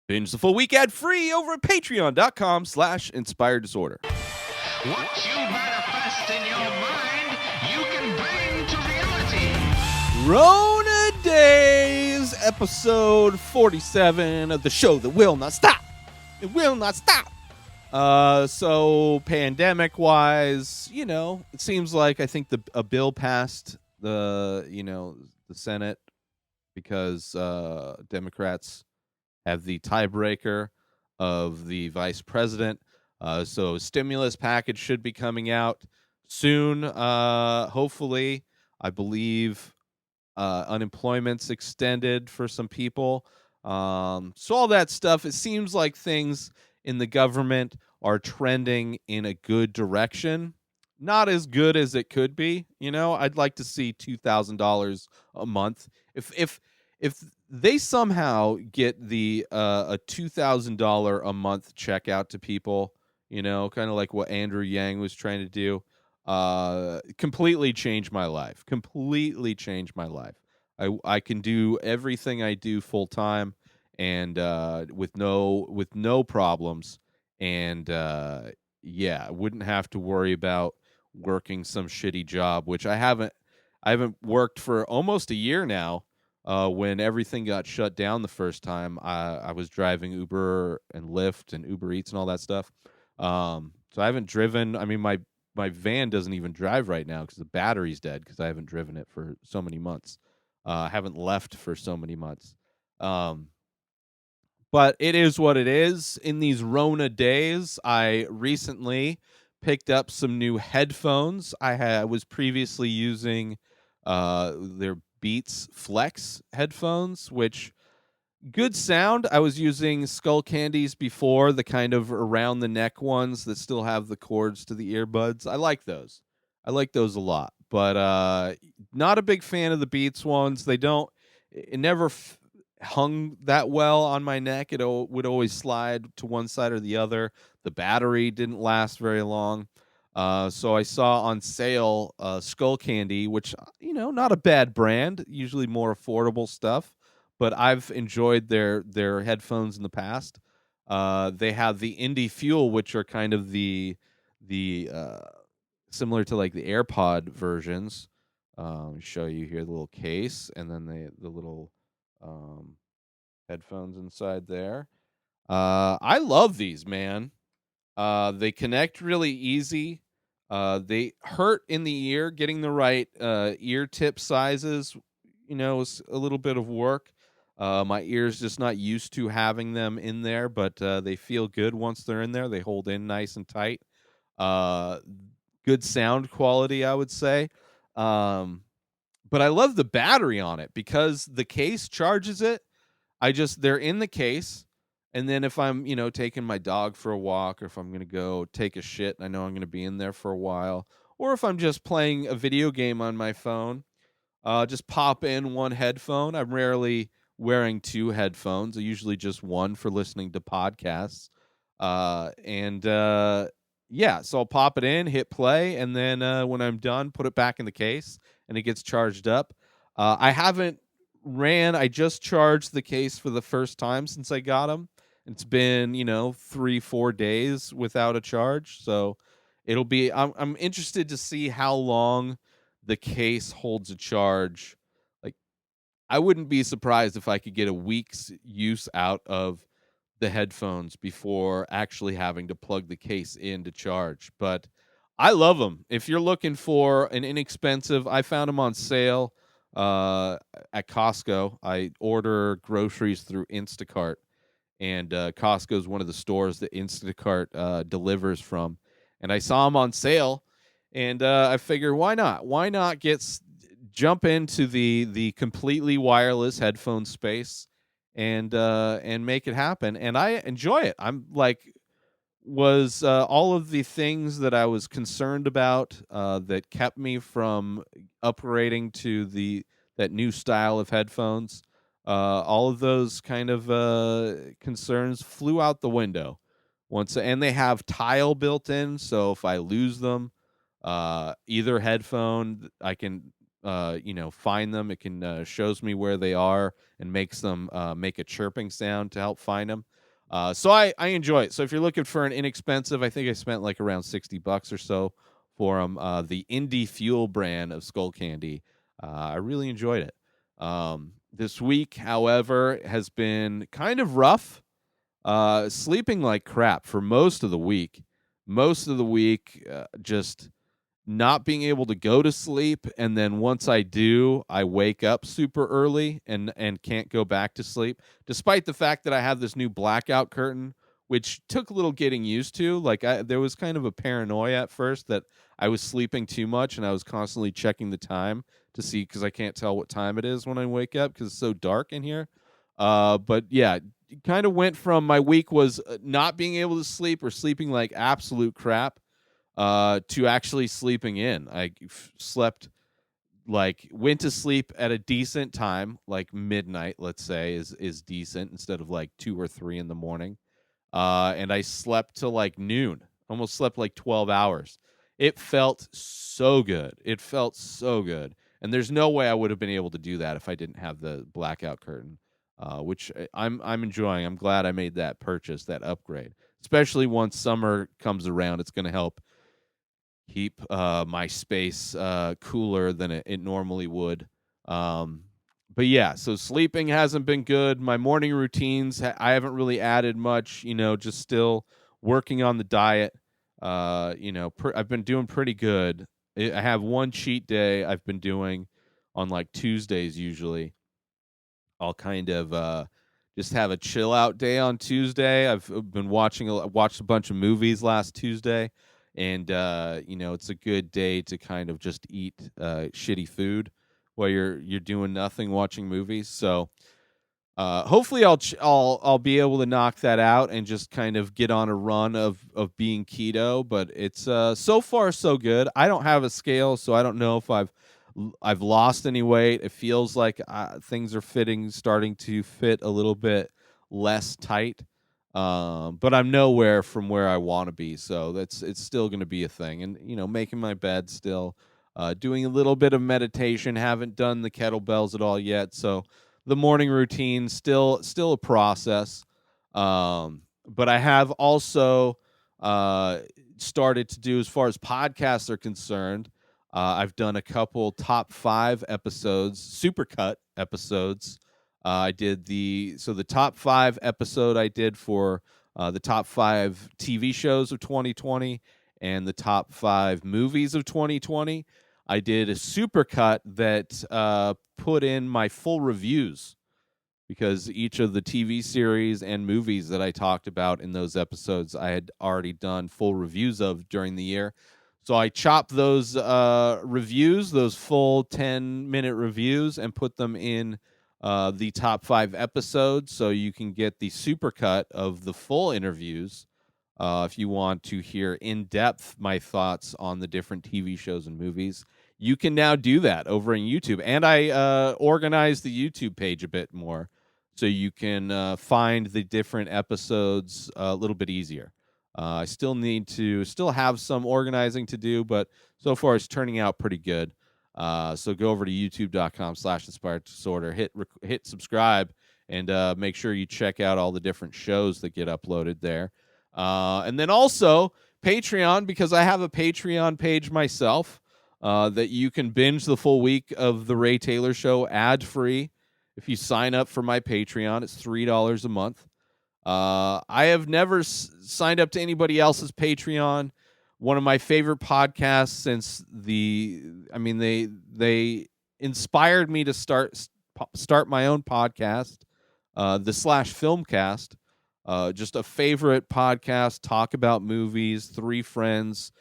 Binge the full week ad-free over at patreon.com/inspired disorder. What you manifest in your mind, you can bring to reality. Rona Dayz, episode 47 of the show that will not stop. It will not stop. So pandemic-wise, it seems like I think a bill passed the Senate because Democrats have the tiebreaker of the vice president. So stimulus package should be coming out soon. Hopefully, I believe unemployment's extended for some people. So all that stuff, it seems like things in the government are trending in a good direction. Not as good as it could be. I'd like to see $2,000 a month. If they somehow get the a $2,000 a month check out to people, kind of like what Andrew Yang was trying to do, completely changed my life. Completely changed my life. I can do everything I do full time and with no problems, and I wouldn't have to worry about working some shitty job, which I haven't worked for almost a year now. When everything got shut down the first time, I was driving Uber and Lyft and Uber Eats and all that stuff. So I haven't driven. I mean, my van doesn't even drive right now because the battery's dead because I haven't driven it for so many months. I haven't left for so many months. But it is what it is. In these Rona days, I recently picked up some new headphones. I was previously using their Beats Flex headphones, which good sound. I was using Skull Candies before, the kind of around the neck ones that still have the cords to the earbuds. I like those. I like those a lot, but not a big fan of the Beats ones. It never hung that well on my neck. It would always slide to one side or the other. The battery didn't last very long. So I saw on sale Skull Candy, which, not a bad brand, usually more affordable stuff, but I've enjoyed their headphones in the past. They have the Indie Fuel, which are kind of the similar to like the AirPod versions. Show you here the little case, and then the little headphones inside there. I love these, man. They connect really easy. They hurt in the ear. Getting the right ear tip sizes, is a little bit of work. My ear's just not used to having them in there, but they feel good once they're in there. They hold in nice and tight. Good sound quality, I would say. But I love the battery on it because the case charges it. They're in the case. And then if I'm, taking my dog for a walk, or if I'm going to go take a shit, I know I'm going to be in there for a while, or if I'm just playing a video game on my phone, just pop in one headphone. I'm rarely wearing two headphones. I usually just one for listening to podcasts. So I'll pop it in, hit play, and then when I'm done, put it back in the case, and it gets charged up. I just charged the case for the first time since I got them. It's been, 3-4 days without a charge. So I'm interested to see how long the case holds a charge. Like, I wouldn't be surprised if I could get a week's use out of the headphones before actually having to plug the case in to charge. But I love them. If you're looking for an inexpensive, I found them on sale at Costco. I order groceries through Instacart, and Costco is one of the stores that Instacart delivers from. And I saw them on sale, and I figured, why not? Why not jump into the completely wireless headphone space and make it happen? And I enjoy it. I'm like, was all of the things that I was concerned about that kept me from upgrading to that new style of headphones. All of those kind of concerns flew out the window and they have tile built in, so if I lose them, either headphone, I can find them. It can shows me where they are and makes them make a chirping sound to help find them. So I enjoy it. So if you're looking for an inexpensive, I think I spent like around $60 or so for them. The Indie Fuel brand of Skull Candy. I really enjoyed it. This week, however, has been kind of rough. Sleeping like crap for most of the week. Most of the week, just not being able to go to sleep, and then once I do, I wake up super early and can't go back to sleep, despite the fact that I have this new blackout curtain, which took a little getting used to. Like, there was kind of a paranoia at first that I was sleeping too much, and I was constantly checking the time to see, because I can't tell what time it is when I wake up because it's so dark in here. But yeah, it kind of went from my week was not being able to sleep or sleeping like absolute crap, to actually sleeping in. I slept, like, went to sleep at a decent time, like midnight, let's say, is decent, instead of like 2 or 3 in the morning. And I slept till like noon. Almost slept like 12 hours. It felt so good. It felt so good. And there's no way I would have been able to do that if I didn't have the blackout curtain, which I'm enjoying. I'm glad I made that purchase, that upgrade. Especially once summer comes around, it's going to help keep my space cooler than it normally would. But yeah, so sleeping hasn't been good. My morning routines, I haven't really added much, just still working on the diet. I've been doing pretty good. I have one cheat day I've been doing on like Tuesdays usually. I'll kind of just have a chill out day on Tuesday. I've been watched a bunch of movies last Tuesday, and it's a good day to kind of just eat shitty food while you're doing nothing, watching movies. So hopefully I'll be able to knock that out and just kind of get on a run of being keto. But it's so far so good. I don't have a scale, so I don't know if I've lost any weight. It feels like things are starting to fit a little bit less tight. But I'm nowhere from where I want to be, so it's still going to be a thing. And making my bed still, doing a little bit of meditation. Haven't done the kettlebells at all yet, so the morning routine still a process. But I have also started to do, as far as podcasts are concerned. I've done a couple top 5 episodes, supercut episodes. I did the top 5 episode I did for the top 5 TV shows of 2020 and the top 5 movies of 2020. I did a supercut that put in my full reviews, because each of the TV series and movies that I talked about in those episodes I had already done full reviews of during the year. So I chopped those reviews, those full 10-minute reviews, and put them in the top 5 episodes, so you can get the supercut of the full interviews if you want to hear in depth my thoughts on the different TV shows and movies. You can now do that over on YouTube, and I organized the YouTube page a bit more, so you can find the different episodes a little bit easier. I still have some organizing to do, but so far it's turning out pretty good. So go over to youtube.com/inspired disorder, hit subscribe, and make sure you check out all the different shows that get uploaded there. And then also Patreon, because I have a Patreon page myself that you can binge the full week of The Ray Taylor Show ad-free if you sign up for my Patreon. It's $3 a month. I have never signed up to anybody else's Patreon. One of my favorite podcasts since they inspired me to start my own podcast, the /Filmcast. Just a favorite podcast, talk about movies, 3 friends,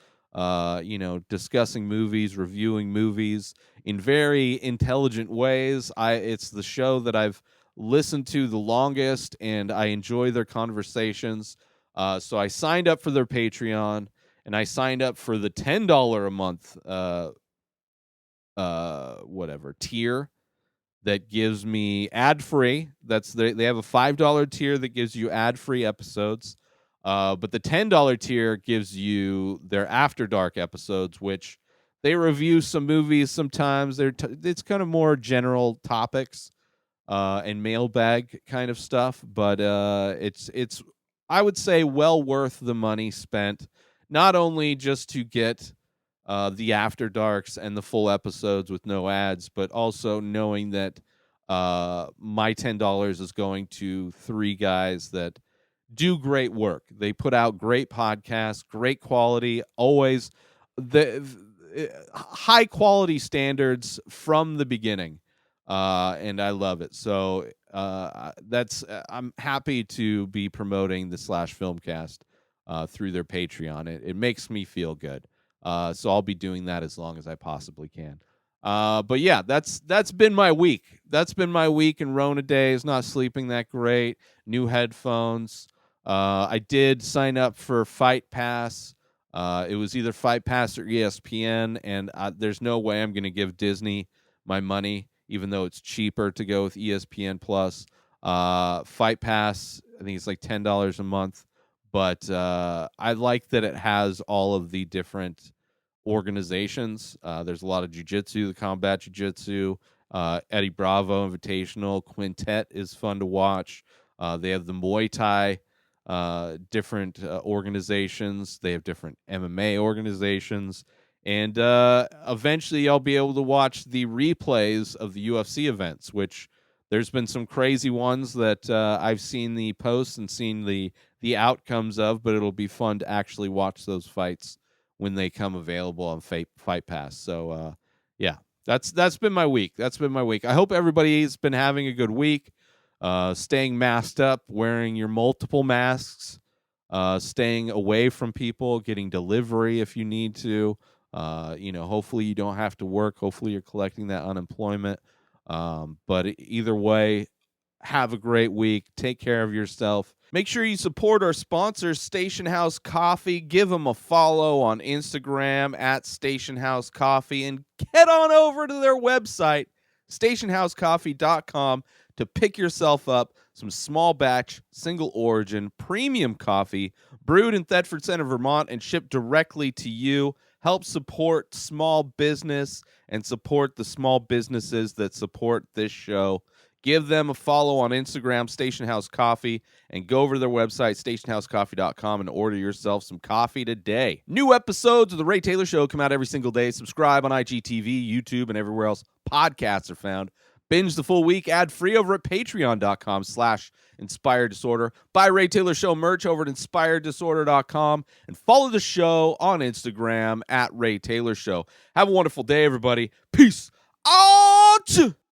discussing movies, reviewing movies in very intelligent ways. It's the show that I've listened to the longest, and I enjoy their conversations. So I signed up for their Patreon, and I signed up for the $10 a month tier that gives me ad-free. They have a $5 tier that gives you ad-free episodes. But the $10 tier gives you their After Dark episodes, which they review some movies sometimes. It's kind of more general topics and mailbag kind of stuff, but it's I would say well worth the money spent, not only just to get the After Darks and the full episodes with no ads, but also knowing that my $10 is going to three guys that do great work. They put out great podcasts, great quality, always the high quality standards from the beginning. And I love it. So I'm happy to be promoting the Slash Filmcast through their Patreon. It makes me feel good. So I'll be doing that as long as I possibly can. But yeah, that's been my week. That's been my week in Rona Dayz. Not sleeping that great. New headphones. I did sign up for Fight Pass. It was either Fight Pass or ESPN, and there's no way I'm going to give Disney my money, even though it's cheaper to go with ESPN Plus. Fight Pass, I think it's like $10 a month, but I like that it has all of the different organizations. There's a lot of jiu-jitsu, the combat jiu-jitsu, Eddie Bravo Invitational, Quintet is fun to watch. They have the Muay Thai, different organizations. They have different MMA organizations. And eventually I'll be able to watch the replays of the UFC events, which there's been some crazy ones that I've seen the posts and seen the outcomes of, but it'll be fun to actually watch those fights when they come available on Fight Pass. So, yeah, that's been my week. That's been my week. I hope everybody's been having a good week, staying masked up, wearing your multiple masks, staying away from people, getting delivery if you need to. Hopefully you don't have to work. Hopefully you're collecting that unemployment. But either way, have a great week. Take care of yourself. Make sure you support our sponsors, Station House Coffee. Give them a follow on Instagram at Station House Coffee, and head on over to their website, stationhousecoffee.com, to pick yourself up some small batch, single origin, premium coffee brewed in Thetford Center, Vermont, and shipped directly to you. Help support small business and support the small businesses that support this show. Give them a follow on Instagram, Station House Coffee, and go over to their website, stationhousecoffee.com, and order yourself some coffee today. New episodes of The Ray Taylor Show come out every single day. Subscribe on IGTV, YouTube, and everywhere else podcasts are found. Binge the full week ad-free over at patreon.com/Inspired Disorder. Buy Ray Taylor Show merch over at inspireddisorder.com, and follow the show on Instagram at Ray Taylor Show. Have a wonderful day, everybody. Peace out!